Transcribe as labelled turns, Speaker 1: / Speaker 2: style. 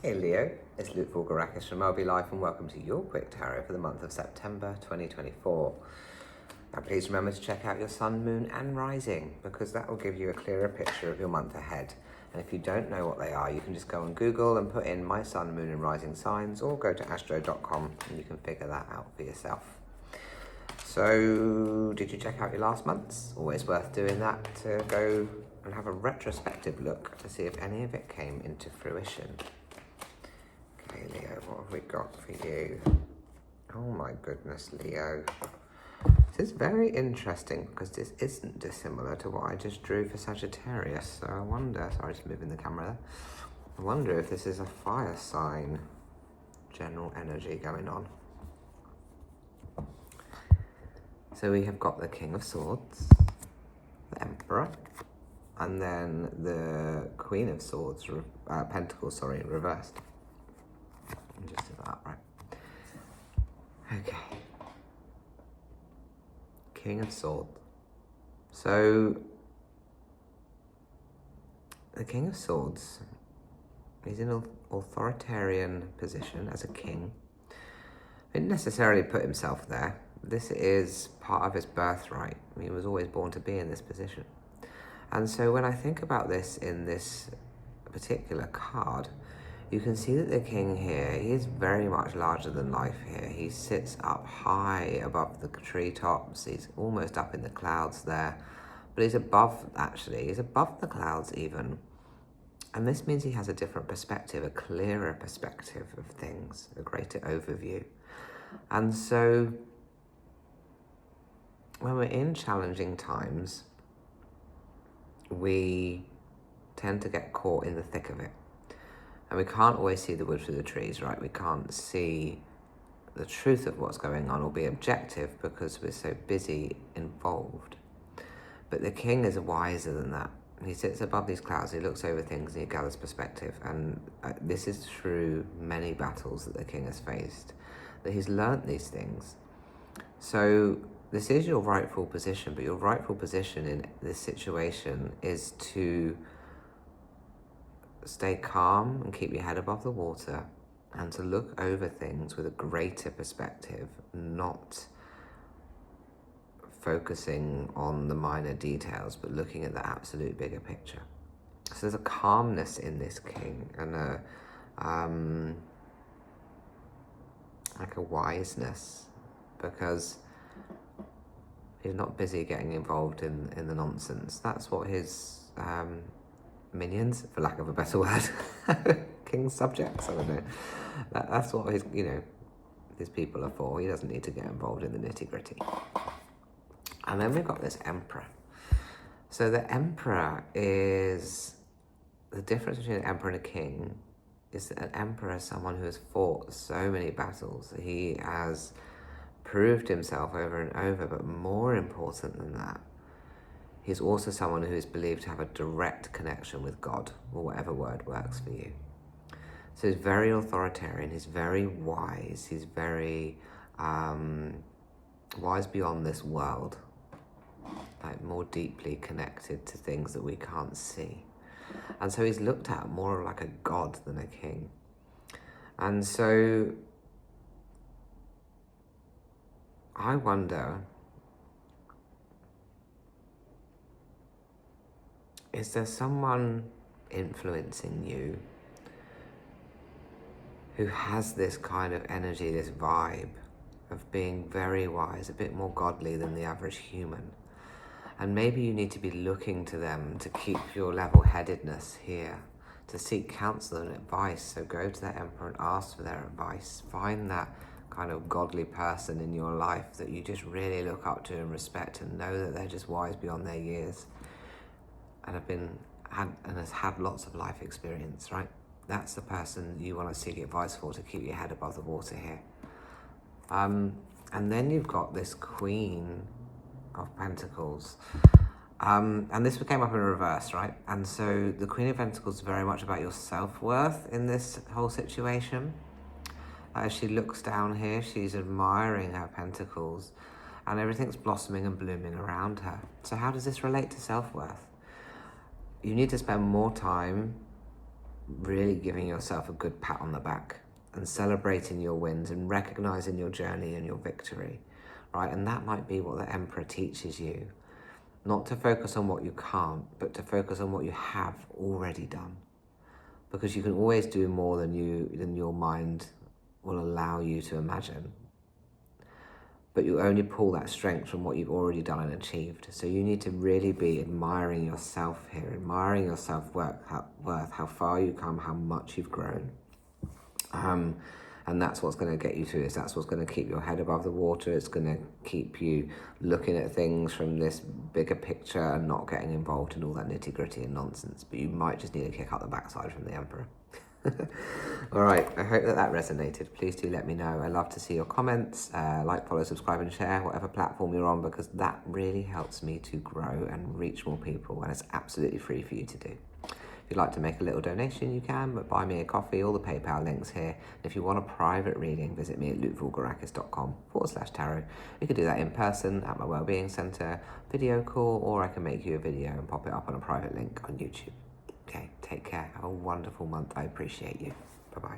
Speaker 1: Hey Leo, it's Luke Voulgarakis from LV Life and welcome to your quick tarot for the month of September 2024. Now please remember to check out your sun, moon and rising because that will give you a clearer picture of your month ahead. And if you don't know what they are, you can just go on Google and put in my sun, moon and rising signs or go to astro.com and you can figure that out for yourself. So, did you check out your last month's? Always worth doing that to go and have a retrospective look to see if any of it came into fruition. Okay, Leo, what have we got for you? Oh my goodness, Leo. This is very interesting because this isn't dissimilar to what I just drew for Sagittarius. So I wonder, sorry, just moving the camera there. I wonder if this is a fire sign general energy going on. So we have got the King of Swords, the Emperor, and then the Queen of Swords, Pentacles, reversed. Just do that, right? Okay. King of Swords. So, the King of Swords is in an authoritarian position as a king. He didn't necessarily put himself there. This is part of his birthright. He was always born to be in this position. And so when I think about this in this particular card, you can see that the king here, he is very much larger than life here. He sits up high above the treetops. He's almost up in the clouds there. But he's above, actually. He's above the clouds even. And this means he has a different perspective, a clearer perspective of things, a greater overview. And so when we're in challenging times, we tend to get caught in the thick of it. And we can't always see the wood through the trees, right? We can't see the truth of what's going on or be objective because we're so busy involved. But the king is wiser than that. He sits above these clouds, he looks over things and he gathers perspective. And this is through many battles that the king has faced, that he's learnt these things. So this is your rightful position, but your rightful position in this situation is to stay calm and keep your head above the water and to look over things with a greater perspective, not focusing on the minor details, but looking at the absolute bigger picture. So there's a calmness in this king and like a wiseness, because he's not busy getting involved in the nonsense. That's what his minions, for lack of a better word, king's subjects, I don't know. That's what his people are for. He doesn't need to get involved in the nitty-gritty. And then we've got this emperor. So the emperor is, the difference between an emperor and a king is that an emperor is someone who has fought so many battles. He has proved himself over and over, but more important than that, he's also someone who is believed to have a direct connection with God, or whatever word works for you. So he's very authoritarian, he's very wise, he's very wise beyond this world, like more deeply connected to things that we can't see. And so he's looked at more like a god than a king. And so I wonder, is there someone influencing you who has this kind of energy, this vibe of being very wise, a bit more godly than the average human? And maybe you need to be looking to them to keep your level-headedness here, to seek counsel and advice. So go to that emperor and ask for their advice. Find that kind of godly person in your life that you just really look up to and respect and know that they're just wise beyond their years and has had lots of life experience, right? That's the person you want to seek advice for to keep your head above the water here. And then you've got this Queen of Pentacles. And this came up in reverse, right? And so the Queen of Pentacles is very much about your self-worth in this whole situation. As she looks down here, she's admiring her pentacles and everything's blossoming and blooming around her. So how does this relate to self-worth? You need to spend more time really giving yourself a good pat on the back and celebrating your wins and recognizing your journey and your victory, right? And that might be what the Emperor teaches you. Not to focus on what you can't, but to focus on what you have already done. Because you can always do more than your mind will allow you to imagine. But you only pull that strength from what you've already done and achieved. So you need to really be admiring yourself here, admiring your self-worth, how far you've come, how much you've grown. And that's what's going to get you through this. That's what's going to keep your head above the water. It's going to keep you looking at things from this bigger picture and not getting involved in all that nitty-gritty and nonsense. But you might just need a kick up the backside from the Emperor. All right, I hope that resonated. Please do let me know. I love to see your comments. Like, follow, subscribe and share whatever platform you're on, because that really helps me to grow and reach more people, and it's absolutely free for you to do. If you'd like to make a little donation, you can, but buy me a coffee, all the PayPal links here. And if you want a private reading, visit me at lukevoulgarakis.com/tarot. You can do that in person at my Wellbeing Centre, video call, or I can make you a video and pop it up on a private link on YouTube. Okay, take care. Have a wonderful month. I appreciate you. Bye-bye.